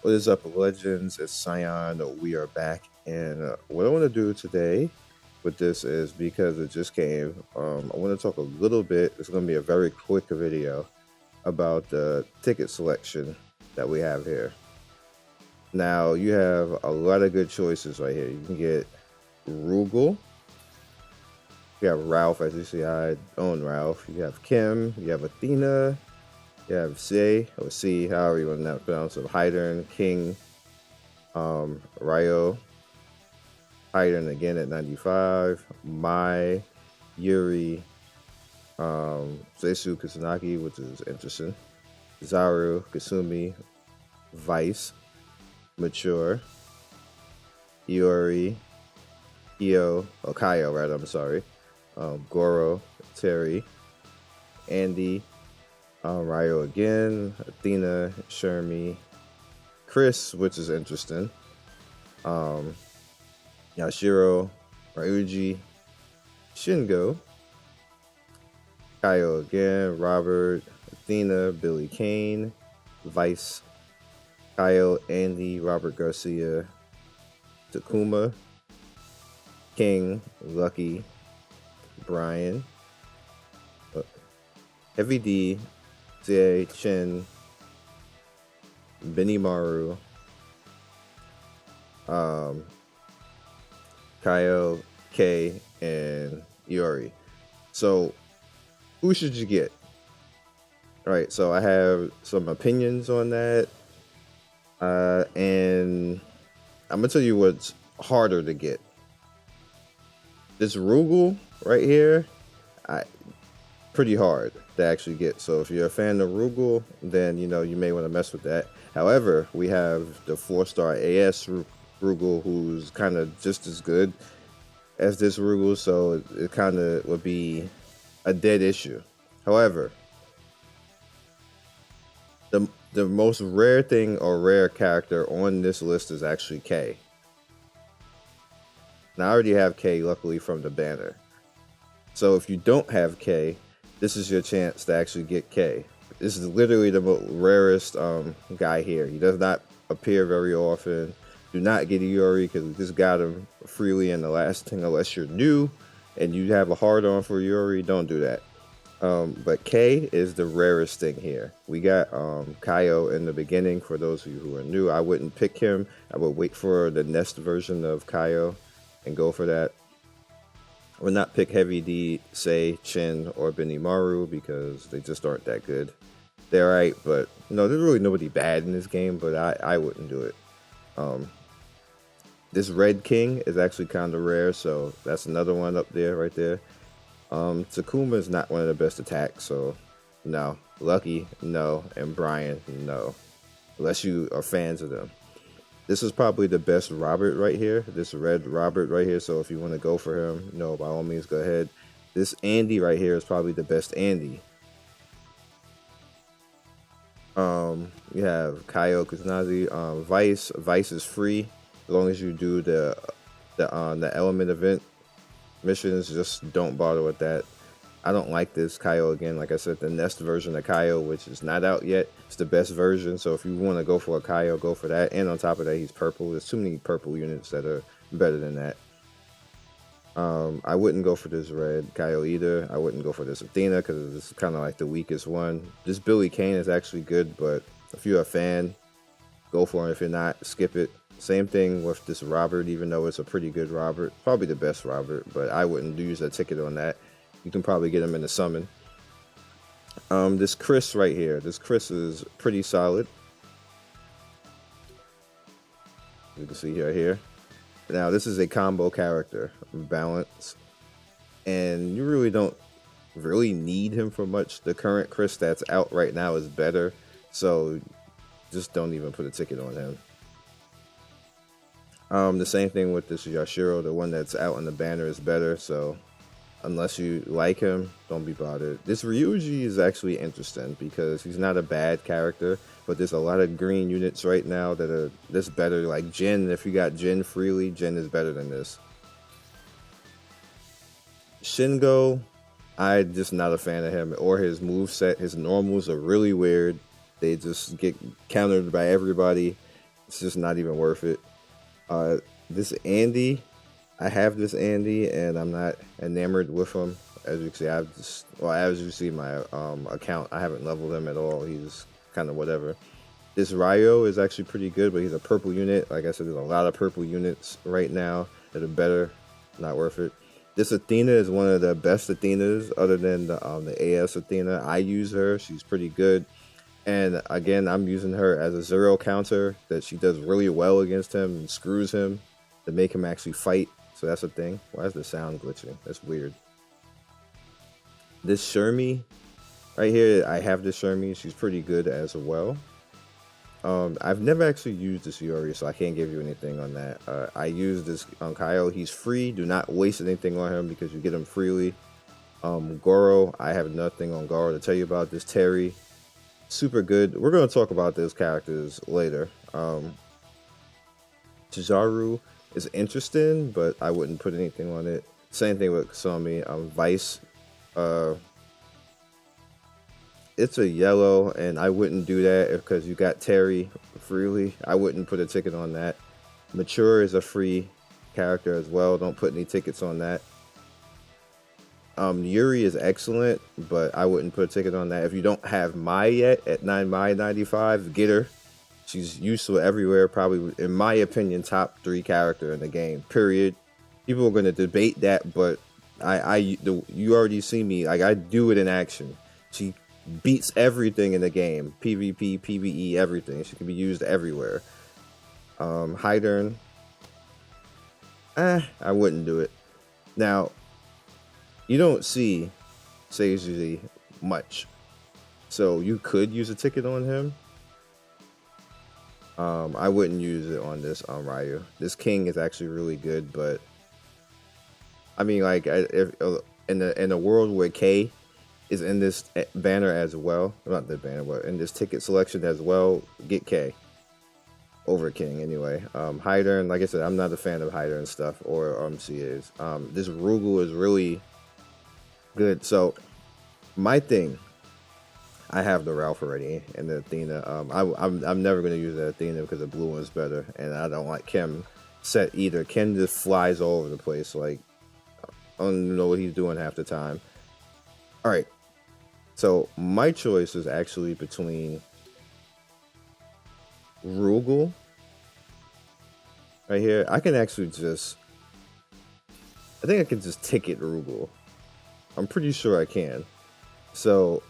What is up, legends? It's Scion. We are back, and what I want to do today with this is because it just came. I want to talk a little bit. It's going to be a very quick video about the ticket selection that we have here. Now you have a lot of good choices right here. You can get Rugal. You have Ralph, as you see. I own Ralph. You have Kim. You have Athena. You have C, or C, however you want to pronounce it. Hydern, King, Ryo, Hydern again at 95, Mai, Yuri, Seisu Kusanagi, which is interesting, Zaru, Kasumi, Vice, Mature, Iori, Kaio, rather, I'm sorry, Goro, Terry, Andy, Ryo again, Athena, Shermie, Chris, which is interesting, Yashiro, Ruiji, Shingo, Kaio again, Robert, Athena, Billy Kane, Vice, Kaio, Andy, Robert Garcia, Takuma, King, Lucky, Brian, Heavy D, Zie, Chin, Benimaru, Kaio, K, and Iori. So, who should you get? Alright, so I have some opinions on that. And I'm going to tell you what's harder to get. This Rugal right here, pretty hard to actually get. So if you're a fan of Rugal, then you may want to mess with that. However, we have the 4-star AS Rugal, who's kind of just as good as this Rugal, so it kind of would be a dead issue. However, the most rare thing or rare character on this list is actually K. Now I already have K, luckily, from the banner. So if you don't have K, this is your chance to actually get K. This is literally the most rarest guy here. He does not appear very often. Do not get Iori because we just got him freely in the last thing, unless you're new and you have a hard on for Iori. Don't do that. But K is the rarest thing here. We got Kaio in the beginning. For those of you who are new, I wouldn't pick him. I would wait for the next version of Kaio and go for that. I would not pick Heavy D, Sei, Chin, or Benimaru because they just aren't that good. They're alright, but there's really nobody bad in this game, but I wouldn't do it. This Red King is actually kind of rare, so that's another one up there, right there. Takuma is not one of the best attacks, so no. Lucky, no. And Brian, no. Unless you are fans of them. This is probably the best Robert right here. This red Robert right here. So if you want to go for him, by all means, go ahead. This Andy right here is probably the best Andy. You have Kaio Kuznazi, Vice. Vice is free as long as you do the element event missions. Just don't bother with that. I don't like this Kaio again. Like I said, the next version of Kaio, which is not out yet, it's the best version. So if you want to go for a Kaio, go for that. And on top of that, he's purple. There's too many purple units that are better than that. I wouldn't go for this red Kaio either. I wouldn't go for this Athena because it's kind of like the weakest one. This Billy Kane is actually good, but if you're a fan, go for it. If you're not, skip it. Same thing with this Robert, even though it's a pretty good Robert. Probably the best Robert, but I wouldn't use a ticket on that. You can probably get him in the summon. This Chris right here. This Chris is pretty solid. You can see here. Now, this is a combo character, balance. And you really don't need him for much. The current Chris that's out right now is better. So, just don't even put a ticket on him. The same thing with this Yashiro. The one that's out on the banner is better. So, unless you like him, don't be bothered. This Ruiji is actually interesting because he's not a bad character, but there's a lot of green units right now that are this better. Like Jin, if you got Jin freely, Jin is better than this. Shingo, I just not a fan of him or his move set. His normals are really weird. They just get countered by everybody. It's just not even worth it. Uh, this Andy, I have this Andy, and I'm not enamored with him. As you can see, I've just well, as you see my account, I haven't leveled him at all. He's kind of whatever. This Ryo is actually pretty good, but he's a purple unit. Like I said, there's a lot of purple units right now that are better. Not worth it. This Athena is one of the best Athenas, other than the AS Athena. I use her. She's pretty good. And again, I'm using her as a zero counter that she does really well against him and screws him to make him actually fight. So that's a thing. Why is the sound glitching? That's weird. This Shermie right here, I have this Shermie. She's pretty good as well. I've never actually used this Yuri, so I can't give you anything on that. I use this on Kyle. He's free. Do not waste anything on him because you get him freely. Goro, I have nothing on Goro to tell you about. This Terry, super good. We're going to talk about those characters later. Chizaru is interesting, but I wouldn't put anything on it. Same thing with Kasumi. Vice, it's a yellow, and I wouldn't do that because you got Terry freely. I wouldn't put a ticket on that. Mature is a free character as well. Don't put any tickets on that. Yuri is excellent, but I wouldn't put a ticket on that. If you don't have Mai yet at 9 Mai 95, get her. She's useful everywhere. Probably, in my opinion, top 3 character in the game. Period. People are going to debate that, but you already see me. Like, I do it in action. She beats everything in the game. PvP, PvE, everything. She can be used everywhere. Hydern, I wouldn't do it. Now, you don't see Seiji much, so you could use a ticket on him. I wouldn't use it on this Ryu. This King is actually really good, but I mean, like, if in a world where K is in this banner as well, not the banner, but in this ticket selection as well, get K over King anyway. Hydern, like I said, I'm not a fan of Hydern stuff or CAs. This Rugal is really good. So my thing, I have the Ralph already and the Athena. I'm never gonna use the Athena because the blue one's better, and I don't like Kim set either. Kim just flies all over the place. Like, I don't know what he's doing half the time. All right. So my choice is actually between Rugal right here. I think I can just ticket Rugal. I'm pretty sure I can. So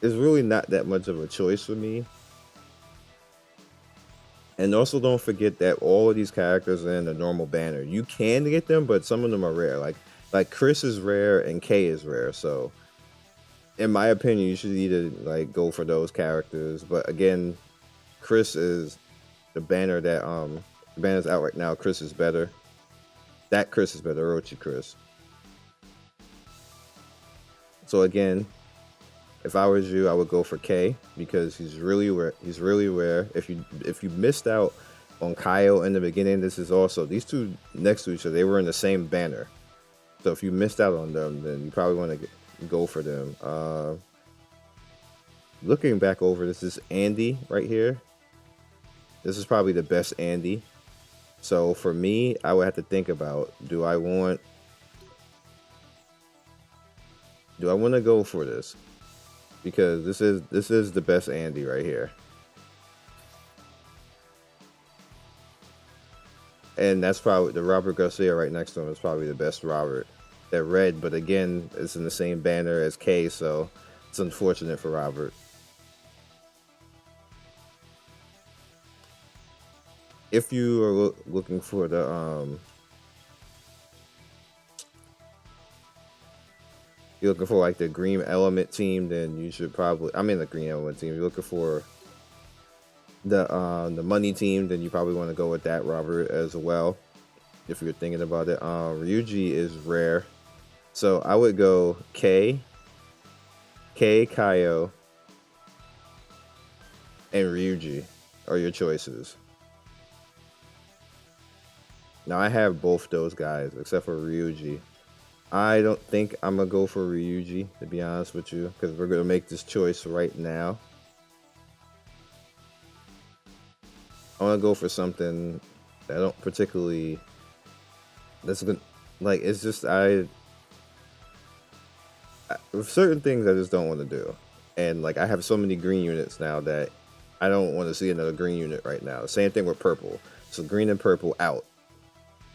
it's really not that much of a choice for me. And also don't forget that all of these characters are in the normal banner. You can get them, but some of them are rare. Like Chris is rare and K is rare. So in my opinion, you should either like go for those characters. But again, Chris is the banner that the banner's out right now. Chris is better. That Chris is better. Orochi Chris. So again, if I was you, I would go for K because he's really rare. He's really rare. If you missed out on Kyle in the beginning, this is also these two next to each other. They were in the same banner. So if you missed out on them, then you probably want to go for them. Looking back over this is Andy right here. This is probably the best Andy. So for me, I would have to think about, do I want to go for this? Because this is the best Andy right here. And that's probably the Robert Garcia right next to him is probably the best Robert. They're red, but again, it's in the same banner as K, so it's unfortunate for Robert. If you are looking for the you're looking for like the green element team, then you should probably, I'm in the green element team. If you're looking for the money team, then you probably want to go with that Robert as well. If you're thinking about it, Ruiji is rare, so I would go K, Kaio, and Ruiji are your choices. Now I have both those guys except for Ruiji. I don't think I'm gonna go for Ryuji, to be honest with you, because we're gonna make this choice right now. I want to go for something that I don't particularly. That's good. Like it's just with certain things I just don't want to do, and like I have so many green units now that I don't want to see another green unit right now. Same thing with purple. So green and purple out.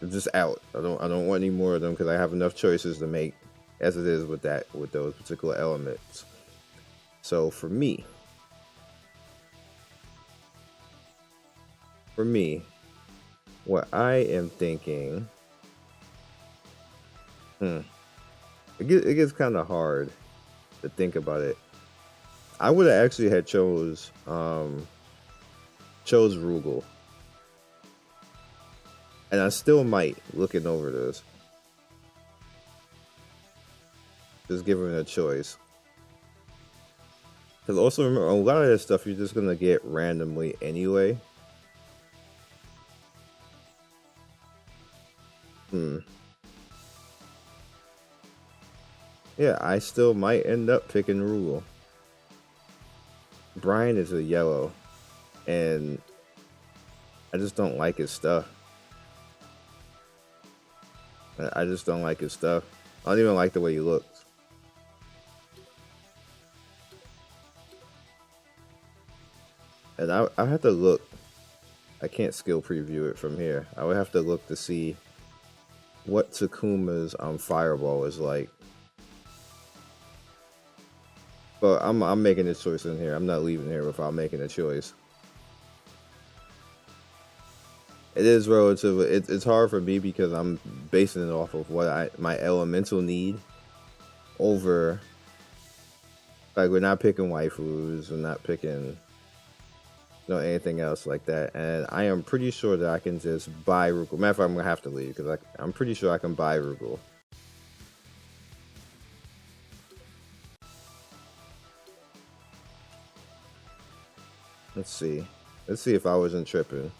They're just out. I don't want any more of them because I have enough choices to make as it is with those particular elements. So for me, what I am thinking, hmm, it gets kind of hard to think about it. I would have actually had chose Rugal, and I still might looking over this. Just give him a choice. Because also remember, a lot of this stuff you're just gonna get randomly anyway. Hmm. Yeah, I still might end up picking Rugal. Brian is a yellow, and I just don't like his stuff. I just don't like his stuff. I don't even like the way he looks. And I have to look. I can't skill preview it from here. I would have to look to see what Takuma's fireball is like. But I'm making a choice in here. I'm not leaving here without making a choice. It is relative. It's hard for me because I'm basing it off of what my elemental need over. Like we're not picking waifus. We're not picking anything else like that. And I am pretty sure that I can just buy Rugal. Matter of fact, I'm gonna have to leave because I'm pretty sure I can buy Rugal. Let's see. Let's see if I wasn't tripping.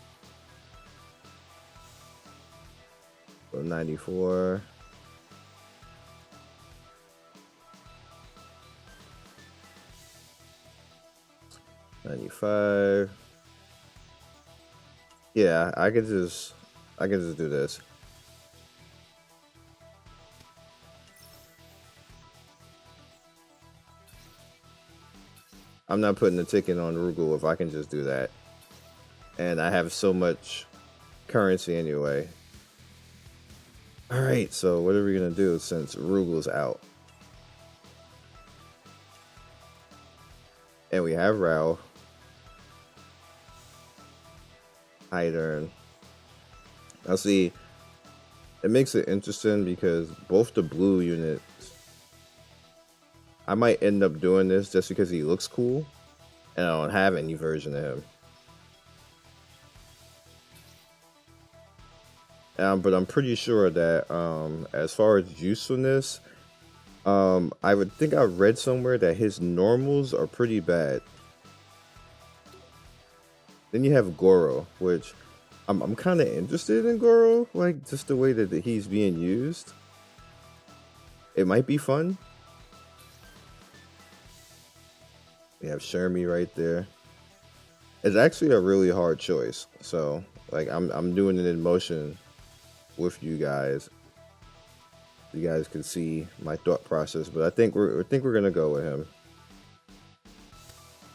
So 94. $95. Yeah, I could just do this. I'm not putting a ticket on Rugal if I can just do that. And I have so much currency anyway. Alright, so what are we gonna do since Rugal's out? And we have Rao. Hydern. Now see, it makes it interesting because both the blue units, I might end up doing this just because he looks cool, and I don't have any version of him. But I'm pretty sure that as far as usefulness, I would think I read somewhere that his normals are pretty bad. Then you have Goro, which I'm kind of interested in Goro, like just the way that he's being used. It might be fun. We have Shermie right there. It's actually a really hard choice. So like I'm doing it in motion with you guys. You guys can see my thought process, but I think we're gonna go with him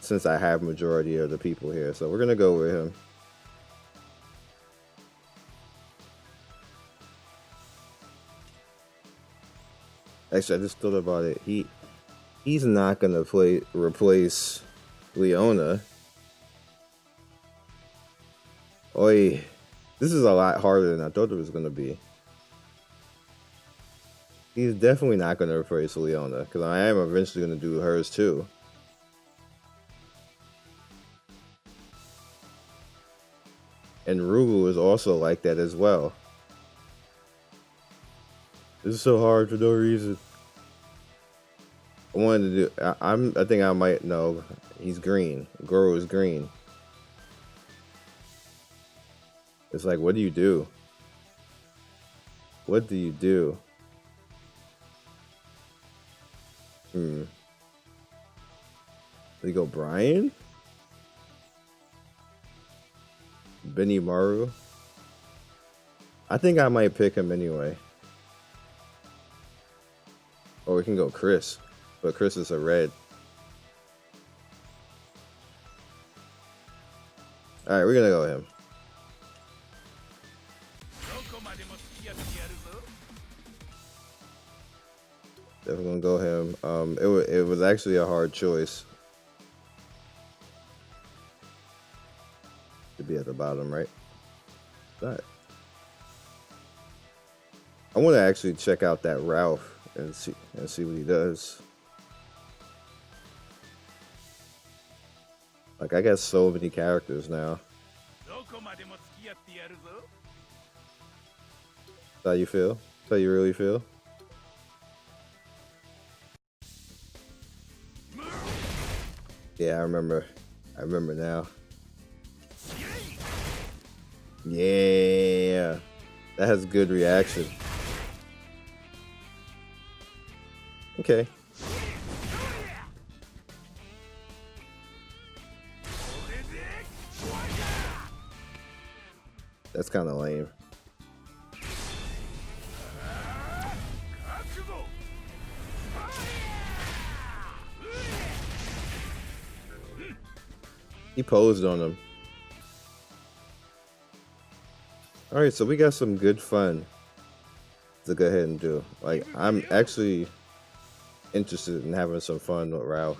since I have majority of the people here. So we're gonna go with him. Actually, I just thought about it. He's not gonna replace Leona. Oi, this is a lot harder than I thought it was gonna be. He's definitely not gonna replace Leona because I am eventually gonna do hers too. And Rugal is also like that as well. This is so hard for no reason. I wanted to do. I think I might know. He's green. Goro is green. It's like, what do you do? What do you do? Hmm. We go Brian? Benny Maru? I think I might pick him anyway. Or we can go Chris. But Chris is a red. Alright, we're gonna go with him. Definitely gonna go him. It was actually a hard choice to be at the bottom, right? Not. I want to actually check out that Ralph and see what he does. Like, I got so many characters now. How you feel? How you really feel? Yeah, I remember now. Yeah, that has good reaction. Okay. That's kind of lame. He posed on him. Alright, so we got some good fun to go ahead and do. Like, I'm actually interested in having some fun with Ralph.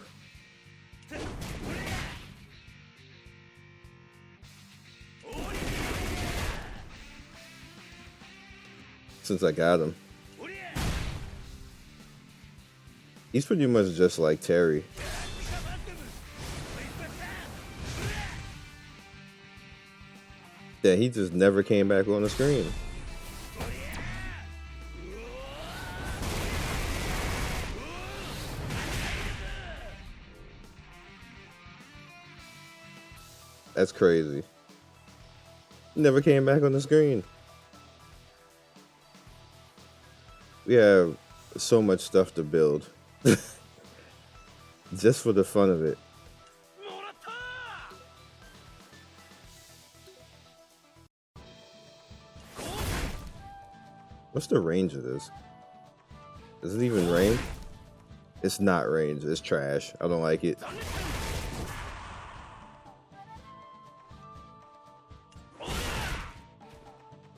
Since I got him. He's pretty much just like Terry. Yeah, he just never came back on the screen. That's crazy. Never came back on the screen. We have so much stuff to build. Just for the fun of it. What's the range of this? Is it even range? It's not range. It's trash. I don't like it.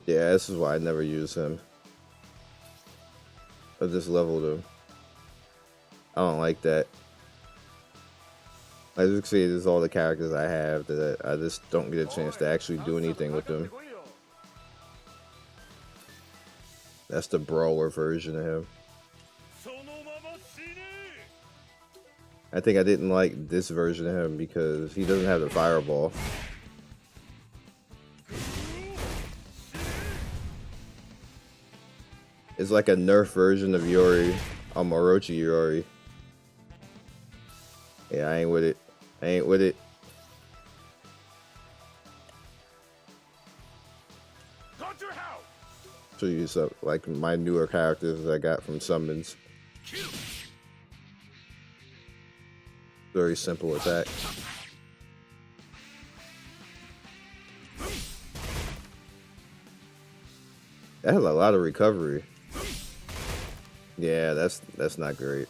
Yeah, this is why I never use him. I just leveled him. I don't like that. As you can see, this is all the characters I have that I just don't get a chance to actually do anything with them. That's the brawler version of him. I think I didn't like this version of him because he doesn't have the fireball. It's like a nerf version of Yori, Orochi Yori. Yeah, I ain't with it. I ain't with it. Show you some like my newer characters that I got from summons. Very simple attack. That has a lot of recovery. Yeah, that's not great.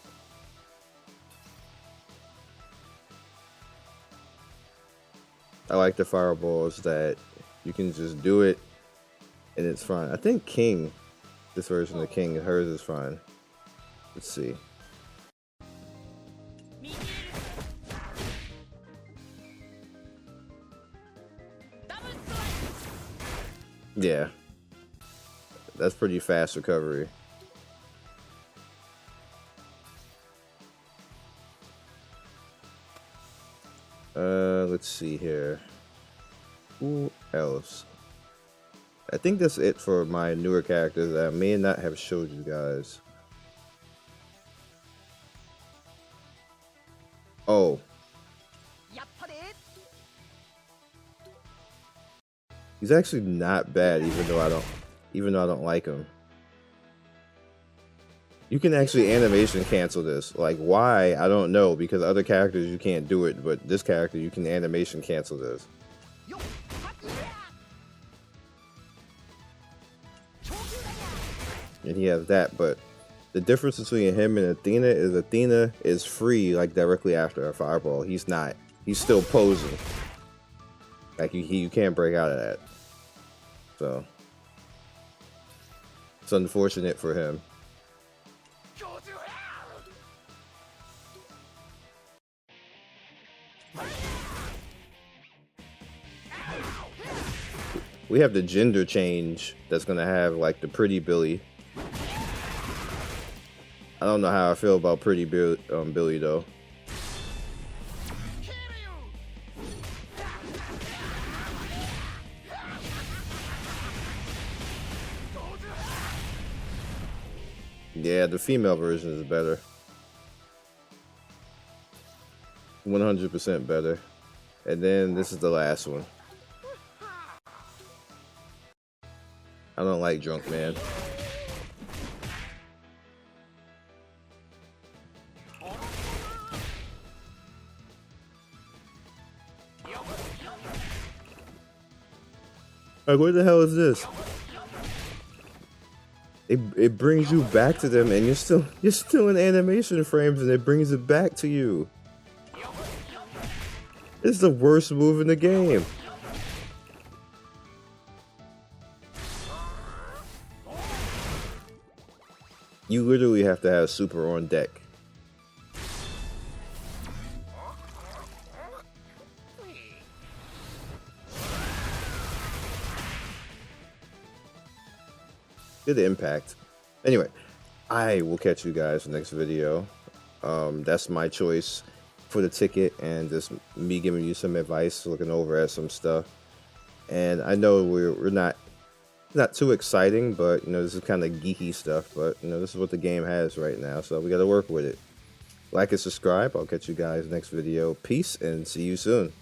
I like the fireballs that you can just do it and it's fine. I think King, this version of King, hers is fine. Let's see. Yeah, that's pretty fast recovery. Let's see here. Who else? I think that's it for my newer characters that I may not have showed you guys. Oh. He's actually not bad, even though I don't like him. You can actually animation cancel this. Like, why? I don't know, because other characters you can't do it, but this character you can animation cancel this. And he has that, but the difference between him and Athena is free, like, directly after a fireball. He's not. He's still posing. Like, you can't break out of that. So, it's unfortunate for him. We have the gender change that's gonna have like the pretty Billy. I don't know how I feel about pretty Billy though. Yeah, the female version is better. 100% better. And then this is the last one. I don't like Drunk Man. Like, what the hell is this? It brings you back to them, and you're still in animation frames, and it brings it back to you. It's the worst move in the game. You literally have to have super on deck. Good impact. Anyway, I will catch you guys in the next video. That's my choice for the ticket, and just me giving you some advice, looking over at some stuff. And I know we're not too exciting, but you know, this is kind of geeky stuff, but you know, this is what the game has right now, so we got to work with it. Like and subscribe. I'll catch you guys next video. Peace, and see you soon.